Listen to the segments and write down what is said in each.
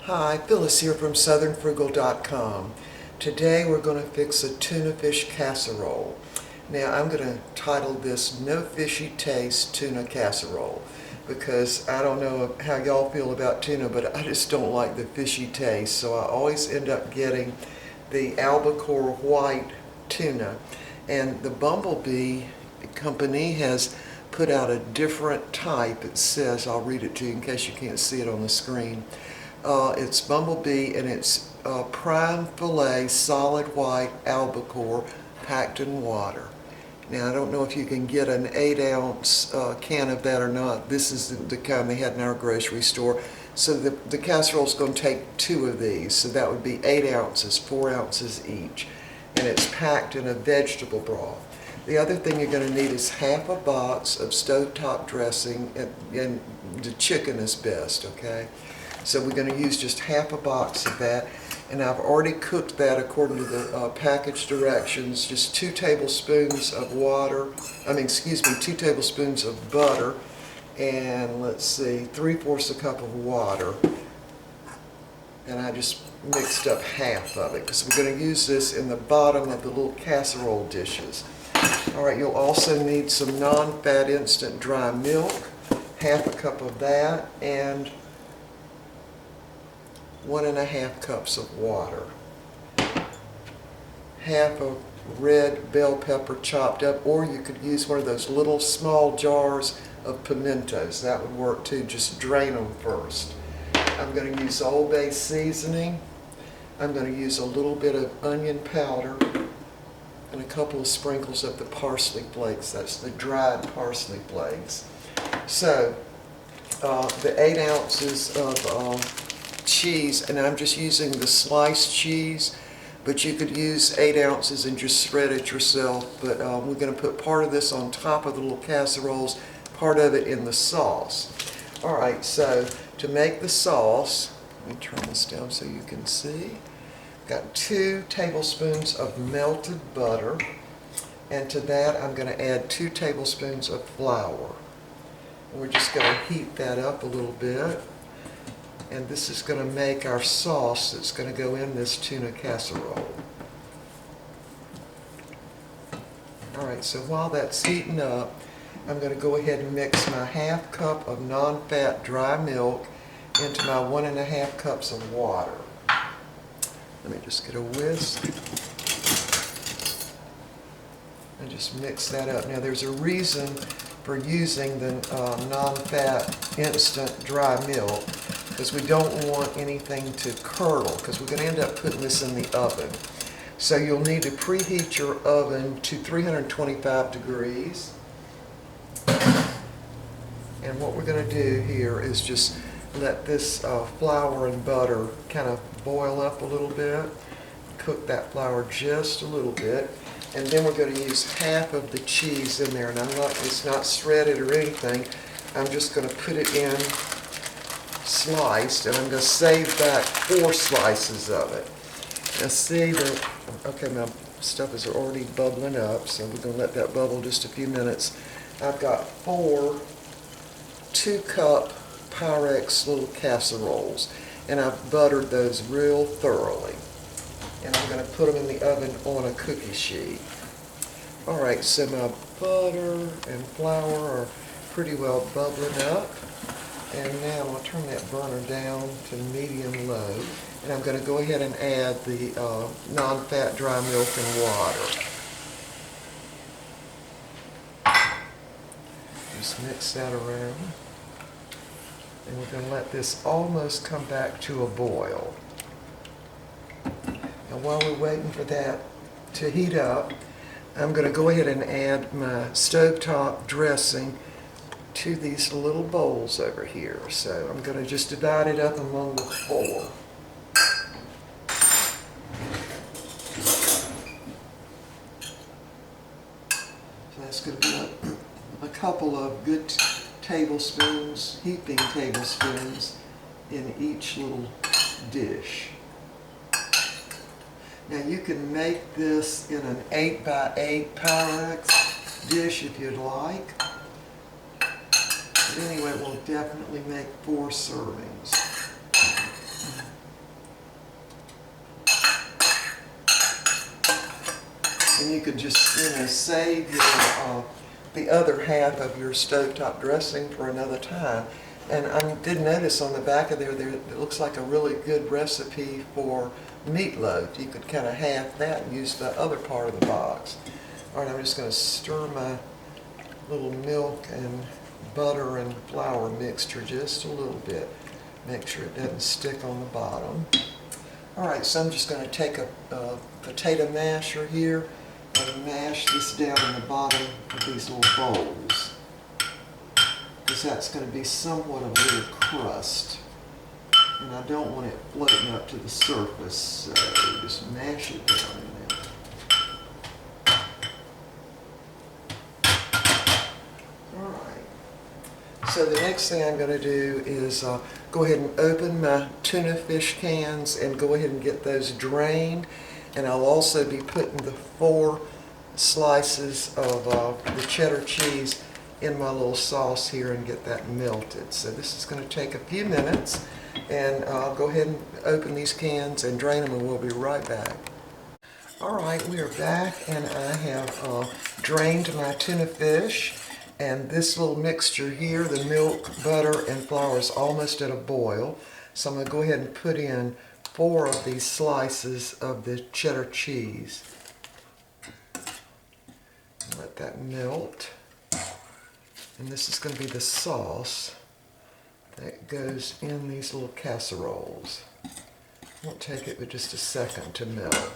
Hi, Phyllis here from southernfrugal.com. Today we're going to fix a tuna fish casserole. Now I'm going to title this No Fishy Taste Tuna Casserole because I don't know how y'all feel about tuna, but I just don't like the fishy taste, so I always end up getting the albacore white tuna. And the Bumblebee company has put out a different type. It says, I'll read it to you in case you can't see it on the screen. It's Bumblebee, and it's prime fillet solid white albacore packed in water. Now I don't know if you can get an 8-ounce can of that or not. This is the kind they had in our grocery store. So the casserole is going to take 2 of these. So that would be 8 ounces, 4 ounces each. And it's packed in a vegetable broth. The other thing you're going to need is half a box of stovetop dressing, and the chicken is best, okay? So we're going to use just half a box of that, and I've already cooked that according to the package directions. Just 2 tablespoons of water, 2 tablespoons of butter, and let's see, 3/4 a cup of water. And I just mixed up half of it because we're going to use this in the bottom of the little casserole dishes. All right, you'll also need some non-fat instant dry milk, half a cup of that, and 1½ cups of water. Half a red bell pepper chopped up, or you could use one of those little small jars of pimentos. That would work too. Just drain them first. I'm going to use Old Bay seasoning. I'm going to use a little bit of onion powder and a couple of sprinkles of the parsley flakes. That's the dried parsley flakes. So the 8 ounces of cheese, and I'm just using the sliced cheese, but you could use 8 ounces and just shred it yourself. But we're going to put part of this on top of the little casseroles, part of it in the sauce. All right, so to make the sauce, let me turn this down so you can see. Got 2 tablespoons of melted butter, and to that I'm going to add 2 tablespoons of flour. And we're just going to heat that up a little bit. And this is going to make our sauce that's going to go in this tuna casserole. Alright, so while that's heating up, I'm going to go ahead and mix my ½ cup of non-fat dry milk into my 1½ cups of water. Let me just get a whisk and just mix that up. Now there's a reason for using the non-fat instant dry milk, because we don't want anything to curdle, because we're going to end up putting this in the oven. So you'll need to preheat your oven to 325 degrees. And what we're going to do here is just let this flour and butter kind of boil up a little bit. Cook that flour just a little bit. And then we're going to use half of the cheese in there. And it's not shredded or anything. I'm just going to put it in sliced, and I'm going to save back 4 slices of it. Now see that, okay, my stuff is already bubbling up, so we're going to let that bubble just a few minutes. I've got 4 2-cup Pyrex little casseroles, and I've buttered those real thoroughly. And I'm going to put them in the oven on a cookie sheet. Alright, so my butter and flour are pretty well bubbling up. And now I'll turn that burner down to medium-low. And I'm going to go ahead and add the non-fat dry milk and water. Just mix that around. And we're going to let this almost come back to a boil. And while we're waiting for that to heat up, I'm going to go ahead and add my stovetop dressing to these little bowls over here. So I'm going to just divide it up among the 4. So that's going to be a couple of good tablespoons, heaping tablespoons, in each little dish. Now you can make this in an 8x8 Pyrex dish if you'd like. But anyway, we'll definitely make 4 servings. you could just, you know, save your, the other half of your stovetop dressing for another time. And I did notice on the back of there, it looks like a really good recipe for meatloaf. You could kind of half that and use the other part of the box. All right, I'm just going to stir my little milk and butter and flour mixture just a little bit. Make sure it doesn't stick on the bottom. All right, so I'm just going to take a potato masher here and mash this down in the bottom of these little bowls, because that's going to be somewhat of a little crust. And I don't want it floating up to the surface, so just mash it down in there. All right. So the next thing I'm going to do is go ahead and open my tuna fish cans and go ahead and get those drained. And I'll also be putting the 4 slices of the cheddar cheese in my little sauce here and get that melted. So this is going to take a few minutes, and I'll go ahead and open these cans and drain them, and we'll be right back. All right, we are back, and I have drained my tuna fish, and this little mixture here, the milk, butter, and flour, is almost at a boil. So I'm going to go ahead and put in 4 of these slices of the cheddar cheese. Let that melt. And this is going to be the sauce that goes in these little casseroles. It won't take it but just a second to melt.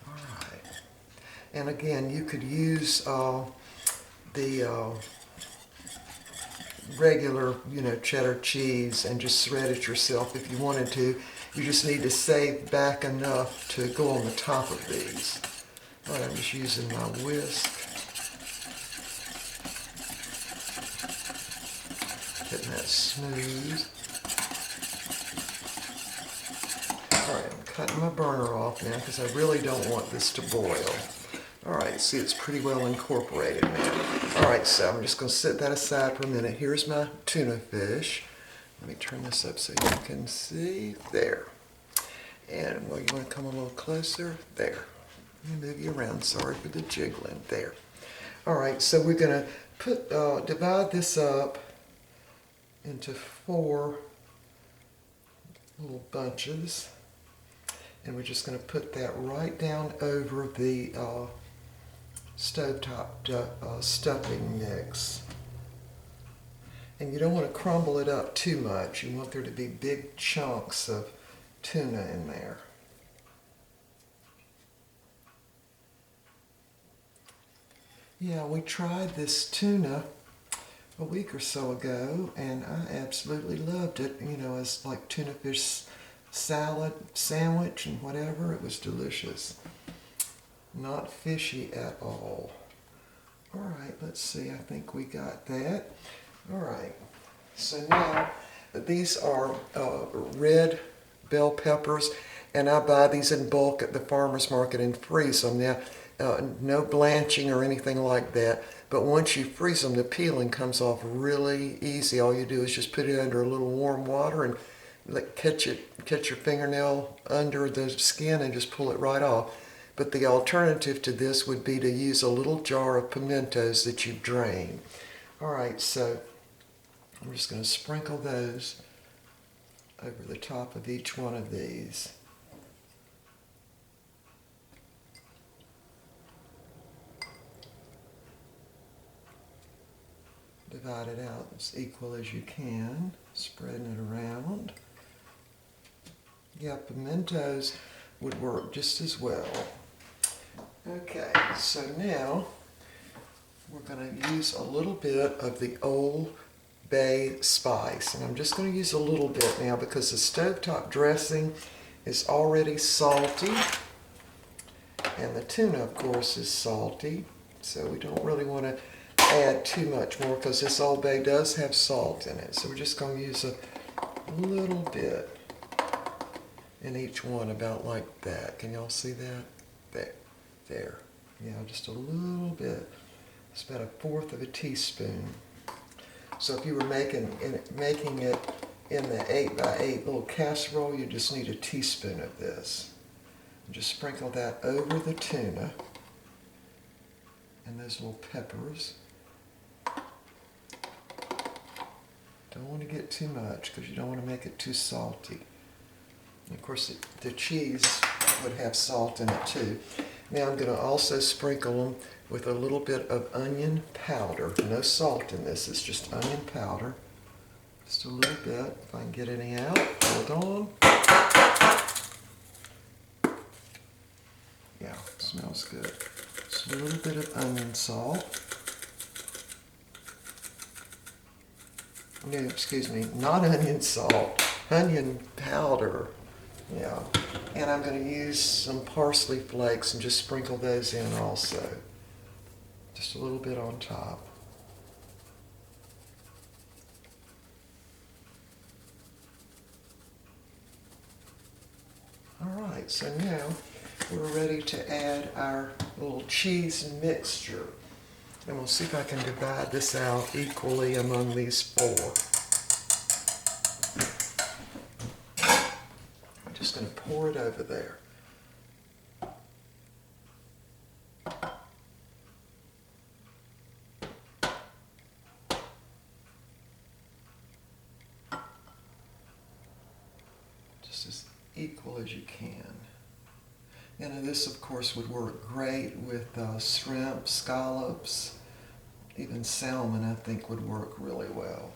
Alright. And again, you could use the regular, you know, cheddar cheese and just shred it yourself if you wanted to. You just need to save back enough to go on the top of these. All right, I'm just using my whisk. Getting that smooth. All right, I'm cutting my burner off now because I really don't want this to boil. All right, see, it's pretty well incorporated now. All right, so I'm just going to set that aside for a minute. Here's my tuna fish. Let me turn this up so you can see. There. And well, you want to come a little closer? There. Let me move you around. Sorry for the jiggling. There. All right, so we're going to divide this up into 4 little bunches. And we're just going to put that right down over the stovetop stuffing mix. And you don't want to crumble it up too much. You want there to be big chunks of tuna in there. Yeah, we tried this tuna a week or so ago, and I absolutely loved it. You know, as like tuna fish salad, sandwich, and whatever. It was delicious. Not fishy at all. All right, let's see. I think we got that. All right. So now, these are red bell peppers, and I buy these in bulk at the farmer's market and freeze them. Now, no blanching or anything like that, but once you freeze them, the peeling comes off really easy. All you do is just put it under a little warm water and catch your fingernail under the skin and just pull it right off. But the alternative to this would be to use a little jar of pimentos that you've drained. All right, so I'm just going to sprinkle those over the top of each one of these. Divide it out as equal as you can, spreading it around. Yeah, pimentos would work just as well. Okay, so now we're going to use a little bit of the Old Bay spice. And I'm just going to use a little bit now because the stovetop dressing is already salty. And the tuna, of course, is salty. So we don't really want to add too much more because this Old Bay does have salt in it. So we're just going to use a little bit in each one, about like that. Can y'all see that? There. Yeah, just a little bit. It's about 1/4 of a teaspoon. So if you were making it in the 8x8 little casserole, you just need a teaspoon of this. Just sprinkle that over the tuna and those little peppers. Don't want to get too much because you don't want to make it too salty. And of course, the cheese would have salt in it too. Now I'm going to also sprinkle them with a little bit of onion powder. No salt in this, it's just onion powder. Just a little bit, if I can get any out. Hold on. Yeah, smells good. Just a little bit of onion salt. No, excuse me, not onion salt, onion powder. Yeah, and I'm going to use some parsley flakes and just sprinkle those in also. Just a little bit on top. Alright, so now we're ready to add our little cheese mixture. And we'll see if I can divide this out equally among these four. I'm just going to pour it over there. Just as equal as you can. And this, of course, would work great with shrimp, scallops, even salmon, I think, would work really well.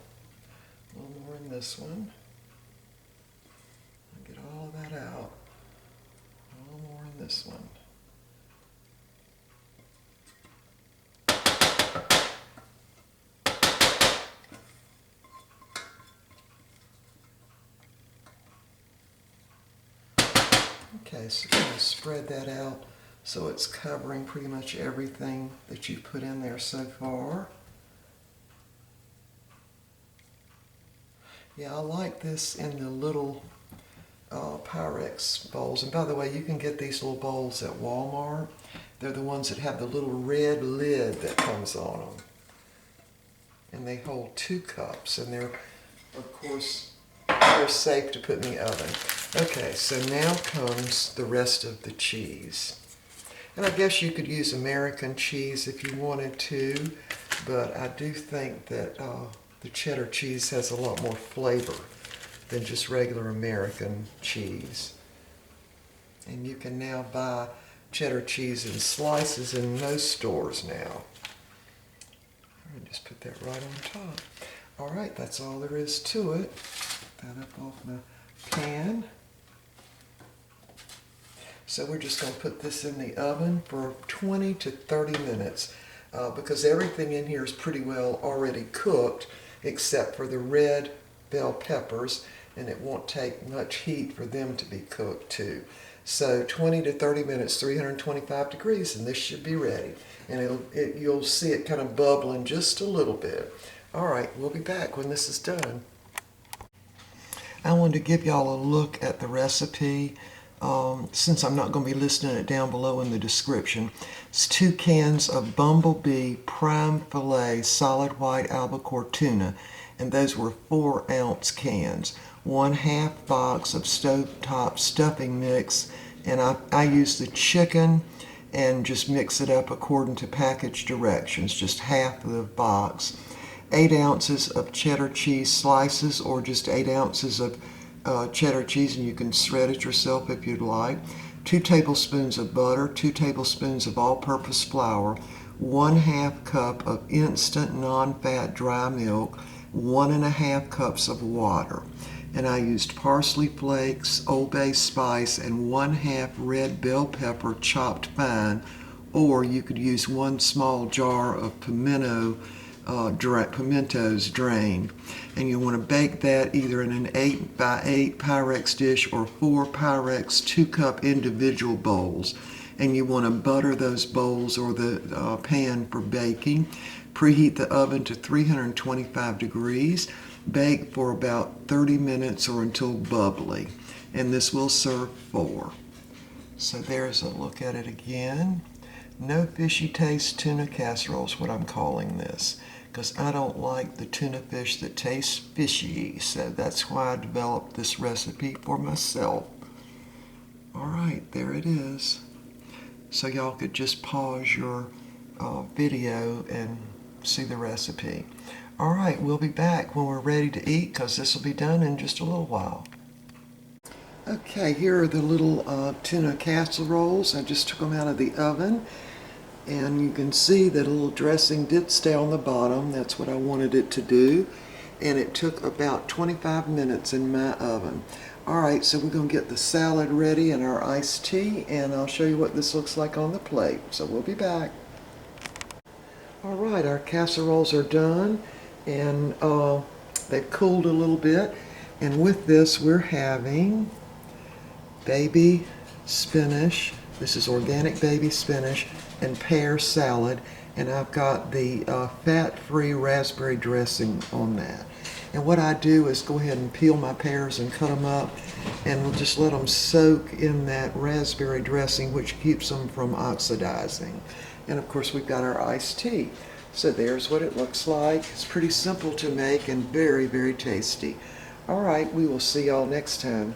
A little more in this one. Get all of that out. A little more in this one. Okay, so I'm going to spread that out so it's covering pretty much everything that you've put in there so far. Yeah, I like this in the little Pyrex bowls. And by the way, you can get these little bowls at Walmart. They're the ones that have the little red lid that comes on them. And they hold 2 cups. And they're, of course, they're safe to put in the oven. Okay, so now comes the rest of the cheese. And I guess you could use American cheese if you wanted to, but I do think that the cheddar cheese has a lot more flavor than just regular American cheese. And you can now buy cheddar cheese in slices in most stores now. And just put that right on top. All right, that's all there is to it. Put that up off the pan. So we're just going to put this in the oven for 20 to 30 minutes because everything in here is pretty well already cooked except for the red bell peppers, and it won't take much heat for them to be cooked too. So 20 to 30 minutes, 325 degrees, and this should be ready. And you'll see it kind of bubbling just a little bit. All right, we'll be back when this is done. I wanted to give y'all a look at the recipe. Since I'm not going to be listing it down below in the description. It's 2 cans of Bumblebee prime filet solid white albacore tuna, and those were 4-ounce cans. 1/2 box of stovetop stuffing mix, and I use the chicken and just mix it up according to package directions, just half of the box. 8 ounces of cheddar cheese slices, or just 8 ounces of cheddar cheese, and you can shred it yourself if you'd like. 2 tablespoons of butter, 2 tablespoons of all-purpose flour, 1/2 cup of instant non-fat dry milk, 1½ cups of water. And I used parsley flakes, Old Bay spice, and 1/2 red bell pepper chopped fine, or you could use 1 small jar of pimentos drained. And you want to bake that either in an 8x8 Pyrex dish or 4 Pyrex 2-cup individual bowls. And you want to butter those bowls or the pan for baking. Preheat the oven to 325 degrees. Bake for about 30 minutes or until bubbly. And this will serve 4. So there's a look at it again. No fishy taste tuna casserole is what I'm calling this, because I don't like the tuna fish that tastes fishy, so that's why I developed this recipe for myself. All right, there it is. So y'all could just pause your video and see the recipe. All right, we'll be back when we're ready to eat because this will be done in just a little while. Okay, here are the little tuna casseroles. I just took them out of the oven, and you can see that a little dressing did stay on the bottom. That's what I wanted it to do, and it took about 25 minutes in my oven. All right, so we're going to get the salad ready and our iced tea, and I'll show you what this looks like on the plate. So we'll be back. All right, our casseroles are done, and they've cooled a little bit. And with this, we're having baby spinach. This is organic baby spinach and pear salad, and I've got the fat-free raspberry dressing on that. And what I do is go ahead and peel my pears and cut them up, and we'll just let them soak in that raspberry dressing, which keeps them from oxidizing. And of course, we've got our iced tea. So there's what it looks like. It's pretty simple to make and very, very tasty. All right, we will see y'all next time.